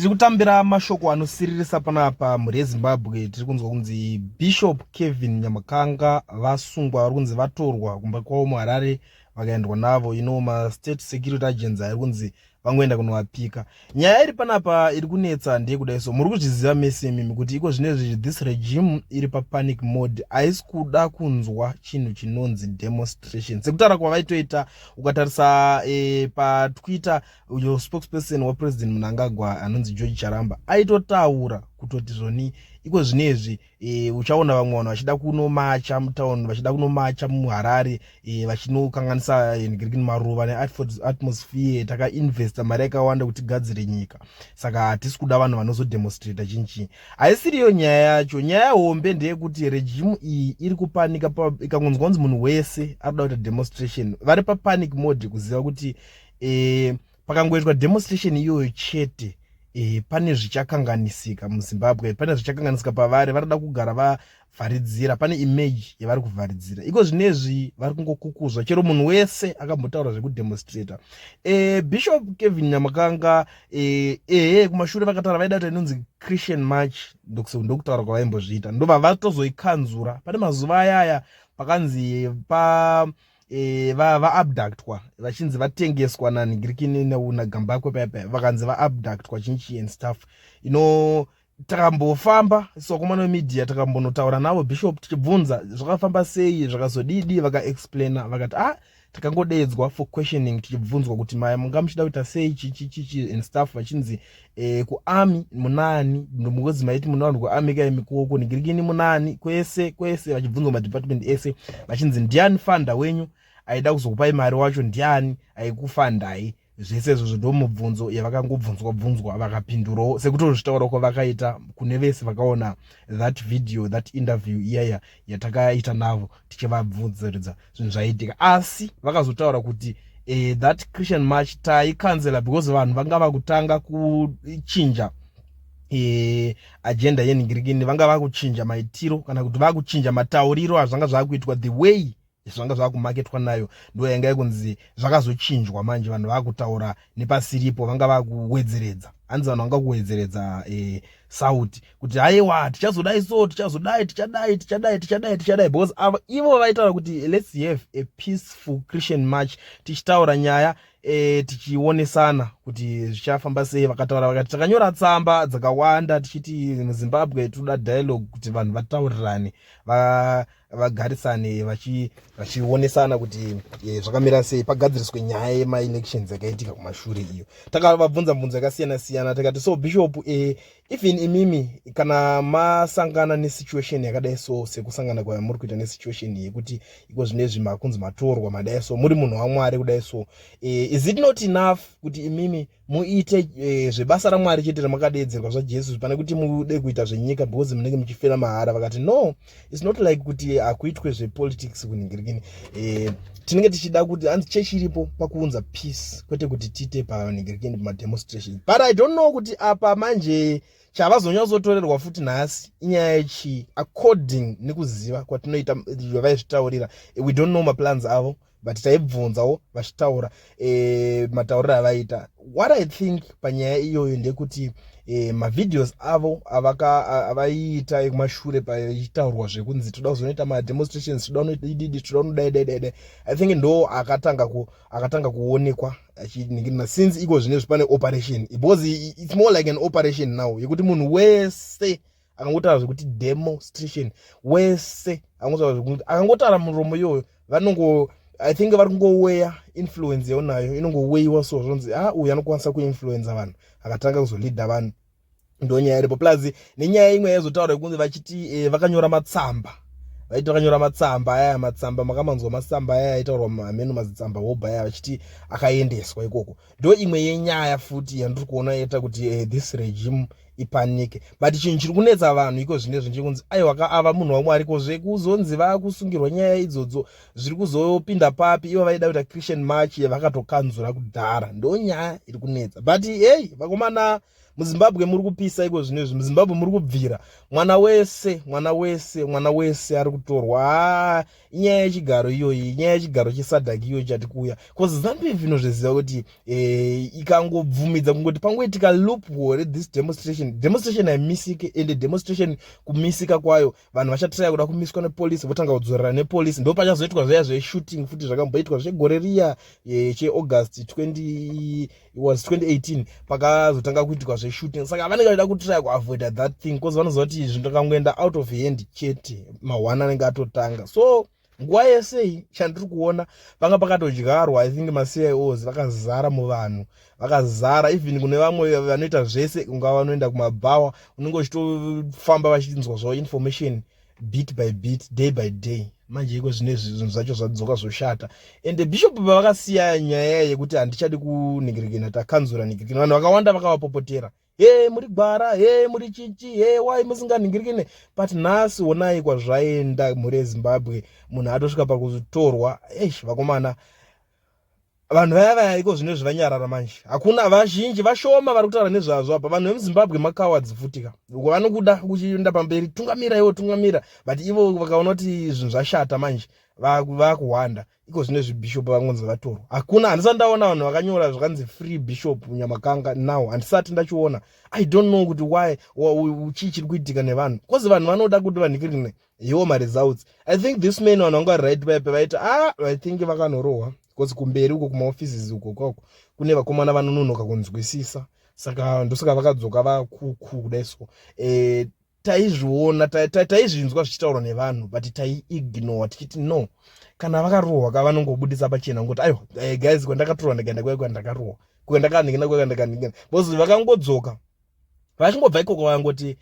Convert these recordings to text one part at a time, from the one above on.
Tiri kutambira mashoko anosiririsa panapa mhuri yeZimbabwe. Tiri kunzwa kunzi Bishop Kevin Nyamakanga vasungwa vari kunzi vatorwa kumba kwavo muHarare vakaendwa navo ma-state security agents ari kunzi vangoenda kunovapika. Nyaya iri panapa iri kunetsa ndeyekudai so muri kuzviziva mese imimi kuti iko zvinezvi this regime iri papanic mode, haisi kuda kunzwa chinhu chinonzi demonstration. Sekutaura kwavaitoita ukatarisa paTwitter uyo spokesperson wapresident Mnangagwa anonzi George Charamba aitotaura kutoti zvoni iko zvinezvi uchaona vamwe vanhu vachida kunomacha mutauni, vachida kunomacha muHarare, vachinokanganisa maruva neatmosphere. Takainvesta mari yakawanda kuti gadzire nyika, saka hatisi kuda vanhu vanozodemonstrata chinchi. Haisiriyo nyaya yacho. Nyaya hombe ndeyekuti regime iyi iri kupanika. Ikangonzwa kunzi munhu wese arikuda kuita demonstration, vari papanic mode kuziva kuti pakangoitwa demonstration iyoyo chete pane zvichakanganisika muZimbabwe, pane zvichakanganisika pavari. Varida kugara vavharidzira, pane image yavari kuvharidzira. Iko zvinezvi vari kungokukuzva, chero munhu wese akambotaura zvekudemonstrata. Bishop Kevin Nyamakanga kumashure vakataura vaida kuti inonzi Christian March, ndokutaura kwavaimbozviita, ndobva vatozoikanzura. Pane mazuva ayaya pakanzi vaabductwa vachinzi vatengeswa nanhingirikini naGambakwe paya vakanzi vaabductwa chinchi and stuff. Takambofamba sokomano media takambonotaura navo Bishop tichibvunza zvakafamba sei, zvakazodidi, vakaexplaina vakati takangodedzwa for questioning, tichibvunzwa kuti maya munga muchida kuita sei chichi and stuff. Vachinzi kuarmy munani, ndomukozi maiti muna vanhu kuarmy kaimi kuoko nhingirikini munani kwese vachibvunzwa madepartment ese. Vachinzi ndiani fanda wenyu, aida kuzokupai mari wacho ndiani, aikufandai. Zvese izvo ndomubvunzo yavakangobvunzwa vakapindurawo sekutozvitaura kwavakaita kune vese vakaona that video, that interview iyaya yatakaita navo tichivabvunzeredza zvinhu zvaitika. Asi vakazotaura kuti that Christian March taicancela because vanhu vanga vakutanga kuchinja agenda yenhingirikini, vanga vakuchinja maitiro kana kuti vakuchinja matauriro azvanga zvakuitwa, the way zvanga zvakumaketwa nayo ndo yanga yakunzi zvakazochinjwa. Manje vanhu vakutaura nepasiripo, vanga vakuwedzeredza, hanzi vanhu vanga kuwedzeredza sauti kuti haiwa tichazodai so tichadai because ivo vaitaura kuti let's have a peaceful Christian March, tichitaura nyaya tichionesana kuti zvichafamba sei. Vakataura vakati takanyora tsamba dzakawanda tichiti muZimbabwe toda dialogue, kuti vanhu vataurirane, vagarisane vachionesana kuti zvakamira sei, pagadziriswe nyaya yema-elections yakaitika kumashure iyo. Takavabvunza mibvunzo yakasiyana takati so Bishop, even imimi kana masangana nesituation yakadai so sekusangana kwamuri kuita nesituation yekuti iko zvinezvi makunzi matorwa madai so muri munhu waMwari kudai so, is it not enough kuti imimi muite zvebasa raMwari chete ramakadedzerwa zvaJesu pane kuti mude kuita zvenyika because munenge muchifera mahara? Vakati no, it's not like kuti akuitwe zvepolitics kunhingirikini. Tinenge tichida kuti hanzi chechi iripo pakuunza peace kwete kuti tiite panhingirikini pamademonstration. But I don't know kuti apa manje chavazonyatsotorerwa futi nhasi inyaya yechi according nekuziva kwatinoita vaizvitaurira. We don't know maplans avo, but taibvunzawo vachitaura matauriro avaita. What I think panyaya iyoyo ndekuti mavideos avo avaiita ekumashure pachitaurwa zvekunzi toda kuzoita mademonstrations, toda kudai, I think ndo akatanga kuonekwa achiningirina since iko zvinezvi pane operation, because it's more like an operation now yekuti munhu wese akangotaura zvekuti demonstration, wese akangotaura zvekuti akangotaura muromo iyoyo I think vari kungoweya influence yonayo inongoweyiwa so zvonzi uyu anokwanisa kuinfluenza vanhu akatanga kuzolidha vanhu. Ndo nyaya iripo. Plus nenyaya imwe yaizotaura kunzi vachiti vakanyora matsamba, vaiti vakanyora matsamba aya, matsamba makamanzwa matsamba aya aitaurwa mameno mazitsamba woba aya vachiti akaendeswa ikoko. Ndo imwe yenyaya futi yandiri kuona yaita kuti this regime ipanike. But chinhu chiri kunetsa vanhu iko zvinezvi nchekunzi aiwa ava munhu waMwari kozve kuzonzi vakusungirwa nyaya idzodzo zviri kuzopinda papi ivo vaida kuita Christian march vakatokanzura kudhara. Ndo nyaya iri kunetsa. But hey vakomana muZimbabwe muri kupisa iko zvinezvi, muZimbabwe muri kubvira mwana wese ari kutorwa. Inyaya yechigaro iyoyi, inyaya yechigaro cheSADC iyoyi chati kuuya. Cause ZANU-PF zvinozviziva kuti ikangobvumidza kungoti pangoitika loophole this demonstration haimisike, ende demonstration kumisika kwayo vanhu vachatiraya kuda kumiswa nepolisi votanga kudzorera nepolisi. Ndo pachazoitwa zvaya zveshooting futi zvakamboitwa zvegore riya cheAugust 2018 pakazotanga kuitika zveshooting. Saka vanenge vachida kutiraya kuavoida that thing cause vanoziva kuti izvi ndakangoenda out of hand chete, mahwana anenge atotanga. So nguva yese chandiri kuona panga pakatodyarwa. I think maCIOs vakazara muvanhu, vakazara even kune vamwe vanoita zvese, ungava vanoenda kumabhawa unenge uchitofamba vachinzwa zvavo information bit by bit, day by day. Manje iko zvinezvi zvinhu zvacho zvadzoka zvoshata. Ende bishop pavakasiya nyaya yekuti handichadi kuningirikina, takanzura ningirikina, vanhu vakawanda vakavapopotera. Muri gwara, muri chichi, wai musinganingirikine. But nhasi onai kwazvaenda mhuri yeZimbabwe, munhu atosvika pakutorwa. Vakomana vanhu vaya iko zvinezvi vanyarara manje. Hakuna vazhinji, vashoma vari kutaura nezvazvo apa. Vanhu vemuZimbabwe makawadzi futika. Vanokuda kuchienda pamberi, tungamira. But ivo vakaona kuti zvinhu zvashata manje, vakuhwanda. Iko zvinezvi bishop vangonzi vatorwa. Hakuna, handisati ndaona vanhu vakanyora zvakanzi free bishop Nyamakanga now. Handisati ndachiona. I don't know kuti why chii chiri kuitika nevanhu. Kozi vanhu vanoda kuti vanhikirine iwo results. I think this man vanhu vanga right paipe vaita I think vakanorohwa. Kozi kumberi uko kumaoffices uko kwako kune vakomana vanononoka kunzwisisa. Saka ndosaka vakadzoka vakuku kudai so. Taizviona, taizvinzwa zvichitaurwa nevanhu but taiignore tichiti no. Kana vakarohwa kavanongobudisa pachena ngoti aiwa guys kwandakatorwa ndikaenda kwandakarohwa, kwandakanikina kwandakanikina. Bosi vakangodzoka vachingobva ikoko vangoti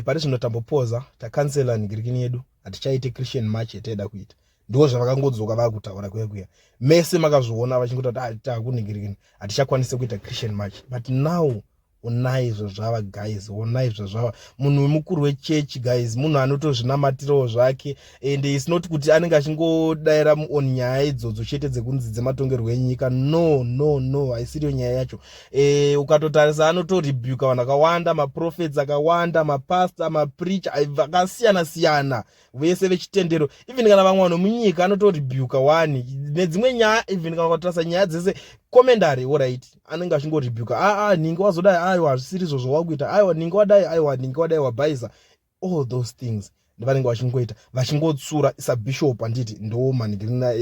pari zvinotambopoza takansela ningirikini yedu, hatichaite Christian march yataida kuita. Ndo zvavakangodzoka vakutaura kuya mese makazviona vachingoti takuningirikini hatichakwanise kuita Christian march. But now onai zvazvava guys, onai zvazvava. Munhu mukuru wechechi guys, munhu anotozvinamatirawo zvake, and it's not kuti anenge achingodaira on nyaya idzodzo chete dzekunzi dzematongerwo enyika. No, haisiriyo nyaya yacho. Ukatotarisa anotorebuka vanhu akawanda, maprophets akawanda, mapastor, mapreacher vakasiyana vese vechitendero. Even kana vamwe vanhu munyika anotorebuka wani nedzimwe nyaya. Even kana ukatarisa nyaya dzese komendari alright anenge achingorebuka ninge wazodai aiwa zvisiri izvo zvawakuita, aiwa ninge wadai, aiwa ninge wadai wabhaisa. All those things ndivanenge vachingoita vachingotsura. Isabishop handiti ndo manhikirina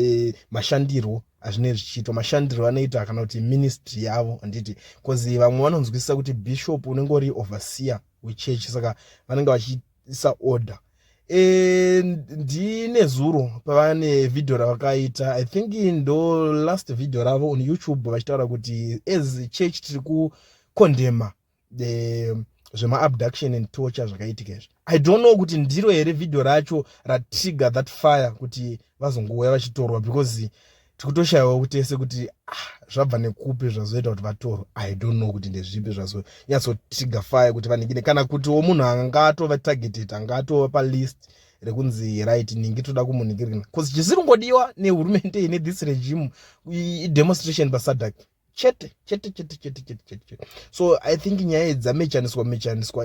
mashandiro azvinenge zvichiitwa, mashandiro anoita kana kuti ministry yavo handiti. Cause vamwe vanonzwisisa kuti bishop unenge uri overseer wechechi, saka vanenge vachiisa order. Ndine zuro pavane video ravakaita, I think ndo last video ravo on YouTube vachitaura kuti as church tiri kukondema zvema-abduction and torture zvakaitika izvi. I don't know kuti ndiro here video racho ratrigger that fire kuti vazongouya vachitorwa, because tikutoshayiwa kutese kuti zvabva nekupi zvazoita kuti vatorwa. I don't know kuti ndezvipi zvazonyatsotrigger fire kuti vanhikine, kana kuti munhu angatova targeted, angatova palist rekunzi right ningi toda kumunhikirina. Because chisiri kungodiwa nehurumende ine this regime demonstration paSADC chete. So I think nyaya dzamechaniswa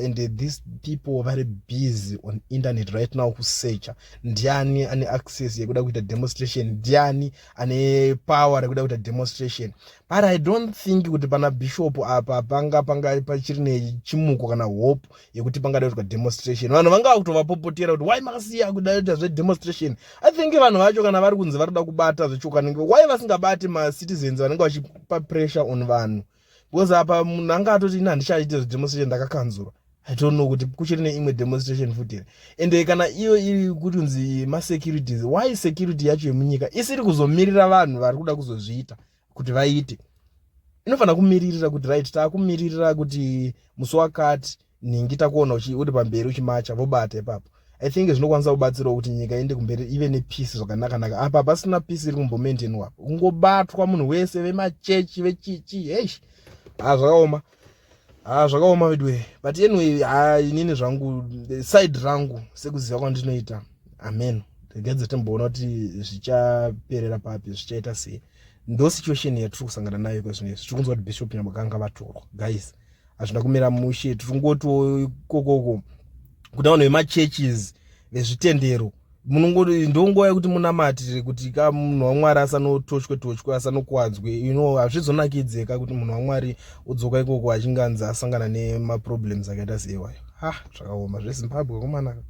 and these people very busy on internet right now kusearcha ndiani ane access yekuda kuita demonstration, ndiani ane power yekuda kuita demonstration. But I don't think kuti pana bishop apa panga pachiri nechimuko kana hope yekuti pangada kuita demonstration. Vanhu vanga kutovapopotera kuti why makasiya kudaita zvedemonstration. I think vanhu vacho kana vari kunzi varikuda kubata zvechokwadi, why vasingabati ma-citizens vanenge vachipa pressure on vanhu. Because apa munhu anga atoti ina handichaite zvedemonstration ndakakanzura. I don't know kuti kuchiri neimwe demonstration futi. And kana iyo iri kuti unzi ma-securities, why security yacho yemunyika isiri kuzomirira vanhu vari kuda kuzozviita kuti vaite. Inofana kumiririra kuti right takumiririra kuti musi wakati ningi takuona uri pamberi uchimacha vobata ipapo. I think zvinokwanisa kubatsirawo kuti nyika iende kumberi ive nepeace zvakanaka. Apa pasina peace iri kumbomaintainwa apa, kungobatwa munhu wese vemachechi vechichi zvakaoma. zvakaoma wedwe, but anyway inini zvangu side rangu sekuziva kwandinoita, amen, regadze timboona kuti zvichaperera papi, zvichaita sei. Ndo situation yatiri kusangana nayo kwezvinezvi. Tiri kunzwa kuti bishop nyambokanga vatorwa, guys, hazvina kumira mushe. Tiri kungotiwo kokoko kuti vanhu vemachurches vezvitendero munongoti ndonguva yekuti munamatire kuti ka munhu waMwari asanotochwe asanokuwadzwe, hazvizonakidzeka kuti munhu waMwari udzoka ikoko achinganzi asangana nemaproblems akaita seiwayo. Zvakaoma zveZimbabwe komanaka.